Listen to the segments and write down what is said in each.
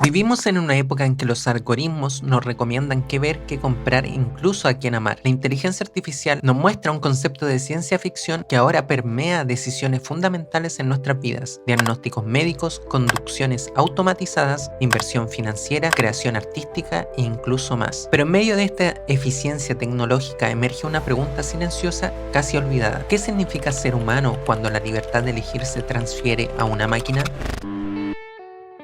Vivimos en una época en que los algoritmos nos recomiendan qué ver, qué comprar e incluso a quién amar. La inteligencia artificial nos muestra un concepto de ciencia ficción que ahora permea decisiones fundamentales en nuestras vidas: diagnósticos médicos, conducciones automatizadas, inversión financiera, creación artística e incluso más. Pero en medio de esta eficiencia tecnológica emerge una pregunta silenciosa, casi olvidada. ¿Qué significa ser humano cuando la libertad de elegir se transfiere a una máquina?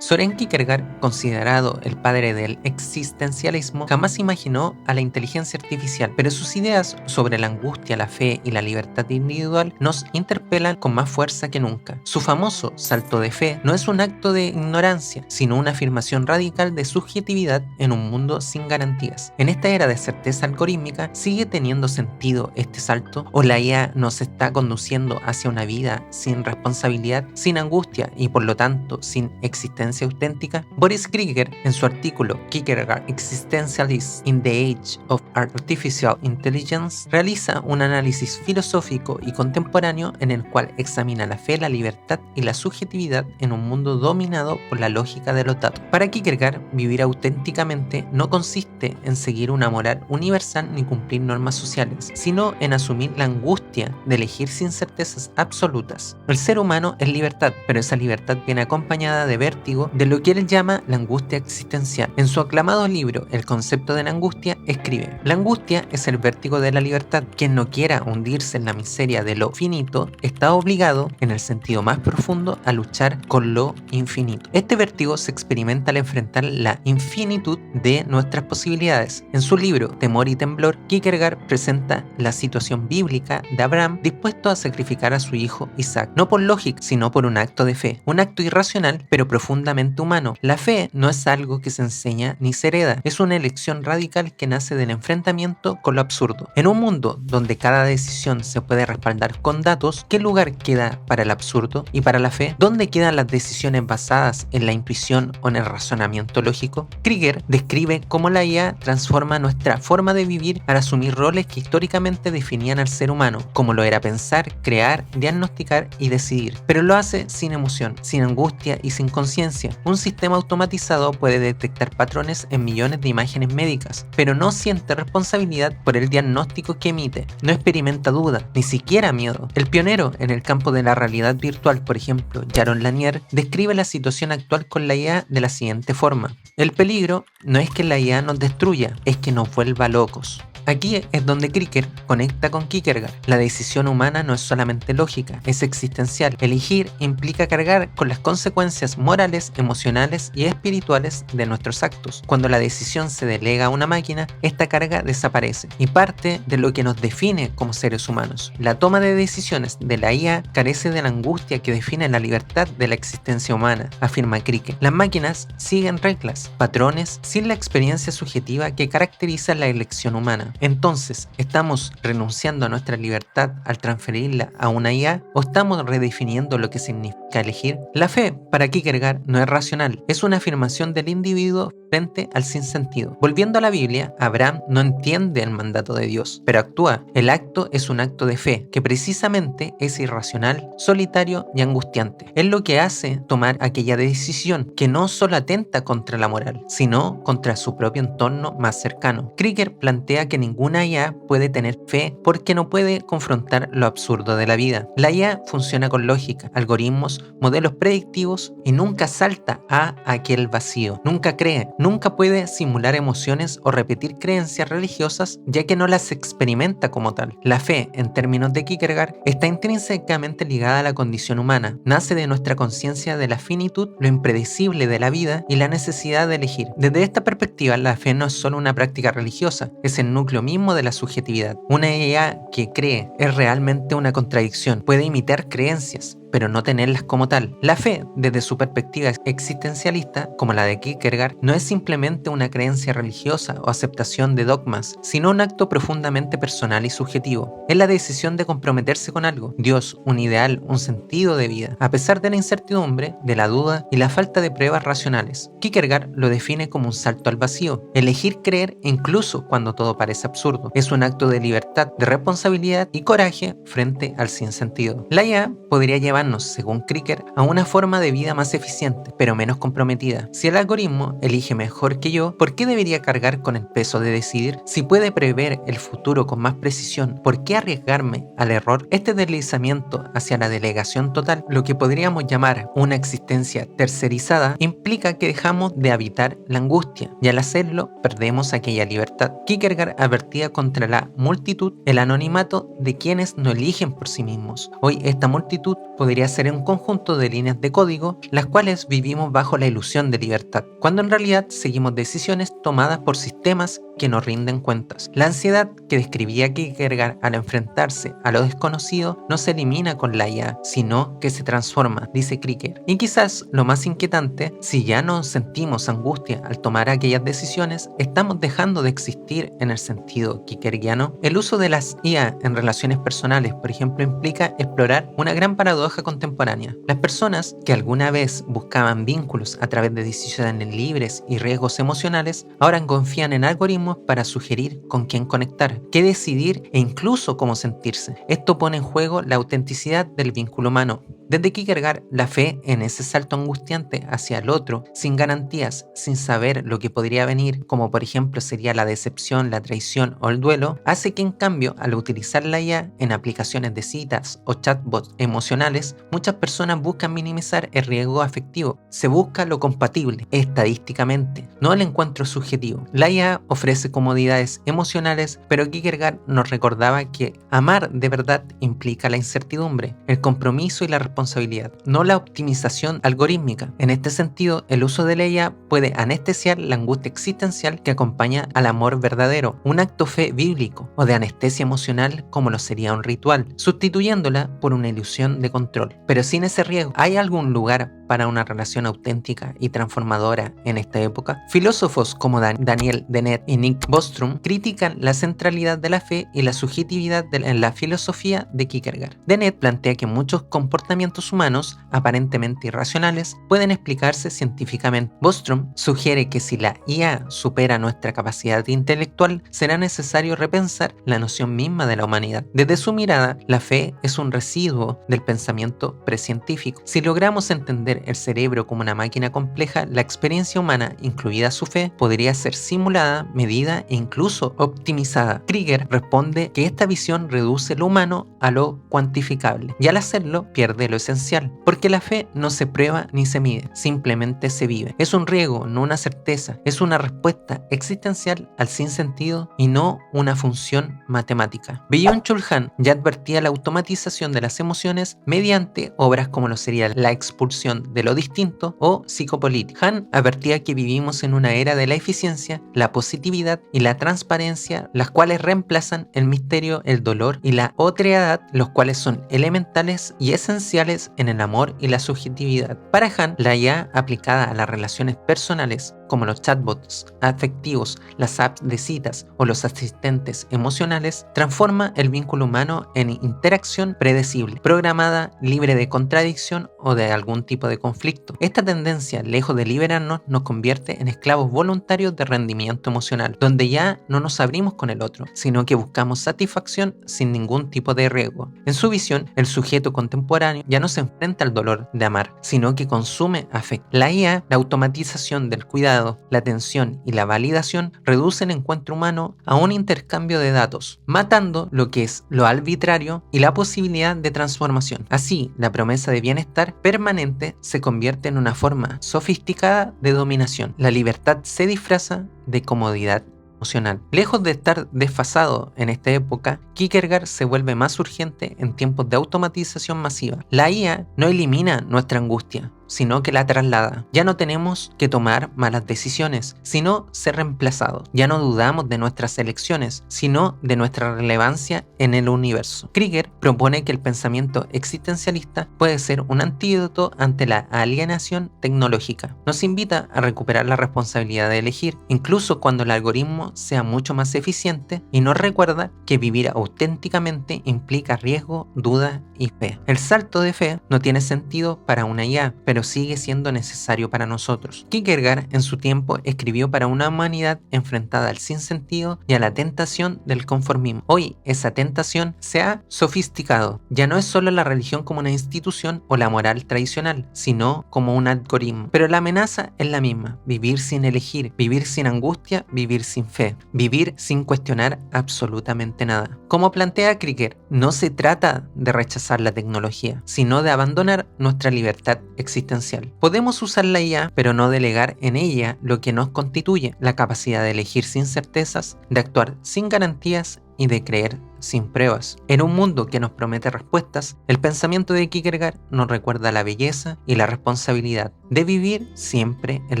Soren Kierkegaard, considerado el padre del existencialismo, jamás imaginó a la inteligencia artificial, pero sus ideas sobre la angustia, la fe y la libertad individual nos interpelan con más fuerza que nunca. Su famoso salto de fe no es un acto de ignorancia, sino una afirmación radical de subjetividad en un mundo sin garantías. En esta era de certeza algorítmica, ¿sigue teniendo sentido este salto? ¿O la IA nos está conduciendo hacia una vida sin responsabilidad, sin angustia y por lo tanto sin existencia auténtica? Boris Krieger, en su artículo Kierkegaard Existentialism in the Age of Artificial Intelligence, realiza un análisis filosófico y contemporáneo en el cual examina la fe, la libertad y la subjetividad en un mundo dominado por la lógica de los datos. Para Kierkegaard, vivir auténticamente no consiste en seguir una moral universal ni cumplir normas sociales, sino en asumir la angustia de elegir sin certezas absolutas. El ser humano es libertad, pero esa libertad viene acompañada de vértigo, de lo que él llama la angustia existencial. En su aclamado libro El concepto de la angustia, escribe: la angustia es el vértigo de la libertad. Quien no quiera hundirse en la miseria de lo finito está obligado, en el sentido más profundo, a luchar con lo infinito. Este vértigo se experimenta al enfrentar la infinitud de nuestras posibilidades. En su libro Temor y temblor, Kierkegaard presenta la situación bíblica de Abraham dispuesto a sacrificar a su hijo Isaac, no por lógica, sino por un acto de fe, un acto irracional pero profundamente humano. La fe no es algo que se enseña ni se hereda, es una elección radical que nace del enfrentamiento con lo absurdo. En un mundo donde cada decisión se puede respaldar con datos, ¿qué lugar queda para el absurdo y para la fe? ¿Dónde quedan las decisiones basadas en la intuición o en el razonamiento lógico? Krieger describe cómo la IA transforma nuestra forma de vivir al asumir roles que históricamente definían al ser humano, como lo era pensar, crear, diagnosticar y decidir, pero lo hace sin emoción, sin angustia y sin conciencia. Un sistema automatizado puede detectar patrones en millones de imágenes médicas, pero no siente responsabilidad por el diagnóstico que emite, no experimenta duda, ni siquiera miedo. El pionero en el campo de la realidad virtual, por ejemplo, Jaron Lanier, describe la situación actual con la IA de la siguiente forma: el peligro no es que la IA nos destruya, es que nos vuelva locos. Aquí es donde Krieger conecta con Kierkegaard. La decisión humana no es solamente lógica, es existencial. Elegir implica cargar con las consecuencias morales, emocionales y espirituales de nuestros actos. Cuando la decisión se delega a una máquina, esta carga desaparece y parte de lo que nos define como seres humanos. La toma de decisiones de la IA carece de la angustia que define la libertad de la existencia humana, afirma Krieger. Las máquinas siguen reglas, patrones, sin la experiencia subjetiva que caracteriza la elección humana. Entonces, ¿estamos renunciando a nuestra libertad al transferirla a una IA o estamos redefiniendo lo que significa elegir? La fe, para Kierkegaard, no es racional, es una afirmación del individuo frente al sinsentido. Volviendo a la Biblia, Abraham no entiende el mandato de Dios, pero actúa. El acto es un acto de fe, que precisamente es irracional, solitario y angustiante. Es lo que hace tomar aquella decisión que no solo atenta contra la moral, sino contra su propio entorno más cercano. Krieger plantea que ninguna IA puede tener fe porque no puede confrontar lo absurdo de la vida. La IA funciona con lógica, algoritmos, modelos predictivos y nunca salta a aquel vacío. Nunca cree, nunca puede simular emociones o repetir creencias religiosas ya que no las experimenta como tal. La fe, en términos de Kierkegaard, está intrínsecamente ligada a la condición humana. Nace de nuestra conciencia de la finitud, lo impredecible de la vida y la necesidad de elegir. Desde esta perspectiva, la fe no es solo una práctica religiosa, es el núcleo mismo de la subjetividad. Una IA que cree es realmente una contradicción. Puede imitar creencias, pero no tenerlas como tal. La fe, desde su perspectiva existencialista, como la de Kierkegaard, no es simplemente una creencia religiosa o aceptación de dogmas, sino un acto profundamente personal y subjetivo. Es la decisión de comprometerse con algo, Dios, un ideal, un sentido de vida, a pesar de la incertidumbre, de la duda y la falta de pruebas racionales. Kierkegaard lo define como un salto al vacío, elegir creer incluso cuando todo parece absurdo. Es un acto de libertad, de responsabilidad y coraje frente al sinsentido. La IA podría llevarnos llevarnos, según Krieger, a una forma de vida más eficiente, pero menos comprometida. Si el algoritmo elige mejor que yo, ¿por qué debería cargar con el peso de decidir? Si puede prever el futuro con más precisión, ¿por qué arriesgarme al error? Este deslizamiento hacia la delegación total, lo que podríamos llamar una existencia tercerizada, implica que dejamos de habitar la angustia, y al hacerlo perdemos aquella libertad. Kierkegaard advertía contra la multitud, el anonimato de quienes no eligen por sí mismos. Hoy esta multitud podría ser un conjunto de líneas de código, las cuales vivimos bajo la ilusión de libertad, cuando en realidad seguimos decisiones tomadas por sistemas que nos rinden cuentas. La ansiedad que describía Kierkegaard al enfrentarse a lo desconocido no se elimina con la IA, sino que se transforma, dice Krieger. Y quizás lo más inquietante, si ya no sentimos angustia al tomar aquellas decisiones, estamos dejando de existir en el sentido kierkegaardiano. El uso de las IA en relaciones personales, por ejemplo, implica explorar una gran paradoja contemporánea. Las personas que alguna vez buscaban vínculos a través de decisiones libres y riesgos emocionales, ahora confían en algoritmos para sugerir con quién conectar, qué decidir e incluso cómo sentirse. Esto pone en juego la autenticidad del vínculo humano. Desde Kierkegaard, la fe en ese salto angustiante hacia el otro, sin garantías, sin saber lo que podría venir, como por ejemplo sería la decepción, la traición o el duelo, hace que en cambio, al utilizar la IA en aplicaciones de citas o chatbots emocionales, muchas personas buscan minimizar el riesgo afectivo. Se busca lo compatible, estadísticamente, no el encuentro subjetivo. La IA ofrece comodidades emocionales, pero Kierkegaard nos recordaba que amar de verdad implica la incertidumbre, el compromiso y la responsabilidad, no la optimización algorítmica. En este sentido, el uso de la IA puede anestesiar la angustia existencial que acompaña al amor verdadero, un acto fe bíblico o de anestesia emocional como lo sería un ritual, sustituyéndola por una ilusión de control. Pero sin ese riesgo, ¿hay algún lugar para una relación auténtica y transformadora en esta época? Filósofos como Daniel Dennett y Nick Bostrom critican la centralidad de la fe y la subjetividad en la filosofía de Kierkegaard. Dennett plantea que muchos comportamientos humanos, aparentemente irracionales, pueden explicarse científicamente. Bostrom sugiere que si la IA supera nuestra capacidad intelectual, será necesario repensar la noción misma de la humanidad. Desde su mirada, la fe es un residuo del pensamiento precientífico. Si logramos entender el cerebro como una máquina compleja, la experiencia humana, incluida su fe, podría ser simulada, medida e incluso optimizada. Krieger responde que esta visión reduce lo humano a lo cuantificable, y al hacerlo pierde lo esencial, porque la fe no se prueba ni se mide, simplemente se vive. Es un riesgo, no una certeza, es una respuesta existencial al sinsentido y no una función matemática. Byung-Chul Han ya advertía la automatización de las emociones mediante obras como lo sería La expulsión de lo distinto o Psicopolítica. Han advertía que vivimos en una era de la eficiencia, la positividad y la transparencia, las cuales reemplazan el misterio, el dolor y la otredad, los cuales son elementales y esenciales en el amor y la subjetividad. Para Han, la IA aplicada a las relaciones personales, como los chatbots afectivos, las apps de citas o los asistentes emocionales, transforma el vínculo humano en interacción predecible, programada, libre de contradicción o de algún tipo de conflicto. Esta tendencia, lejos de liberarnos, nos convierte en esclavos voluntarios de rendimiento emocional, donde ya no nos abrimos con el otro, sino que buscamos satisfacción sin ningún tipo de riesgo. En su visión, el sujeto contemporáneo ya no se enfrenta al dolor de amar, sino que consume afecto. La IA, la automatización del cuidado, la atención y la validación reduce el encuentro humano a un intercambio de datos, matando lo que es lo arbitrario y la posibilidad de transformación. Así, la promesa de bienestar permanente se convierte en una forma sofisticada de dominación. La libertad se disfraza de comodidad emocional. Lejos de estar desfasado en esta época, Kierkegaard se vuelve más urgente en tiempos de automatización masiva. La IA no elimina nuestra angustia, sino que la traslada. Ya no tenemos que tomar malas decisiones, sino ser reemplazados. Ya no dudamos de nuestras elecciones, sino de nuestra relevancia en el universo. Krieger propone que el pensamiento existencialista puede ser un antídoto ante la alienación tecnológica. Nos invita a recuperar la responsabilidad de elegir, incluso cuando el algoritmo sea mucho más eficiente, y nos recuerda que vivir auténticamente implica riesgo, duda y fe. El salto de fe no tiene sentido para una IA, pero sigue siendo necesario para nosotros. Kierkegaard en su tiempo escribió para una humanidad enfrentada al sinsentido y a la tentación del conformismo. Hoy esa tentación se ha sofisticado. Ya no es solo la religión como una institución o la moral tradicional, sino como un algoritmo. Pero la amenaza es la misma: vivir sin elegir, vivir sin angustia, vivir sin fe, vivir sin cuestionar absolutamente nada. Como plantea Kierkegaard, no se trata de rechazar la tecnología, sino de abandonar nuestra libertad existencial. Podemos usar la IA, pero no delegar en ella lo que nos constituye: la capacidad de elegir sin certezas, de actuar sin garantías y de creer sin pruebas. En un mundo que nos promete respuestas, el pensamiento de Kierkegaard nos recuerda la belleza y la responsabilidad de vivir siempre en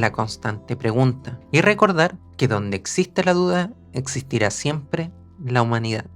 la constante pregunta y recordar que donde existe la duda, existirá siempre la humanidad.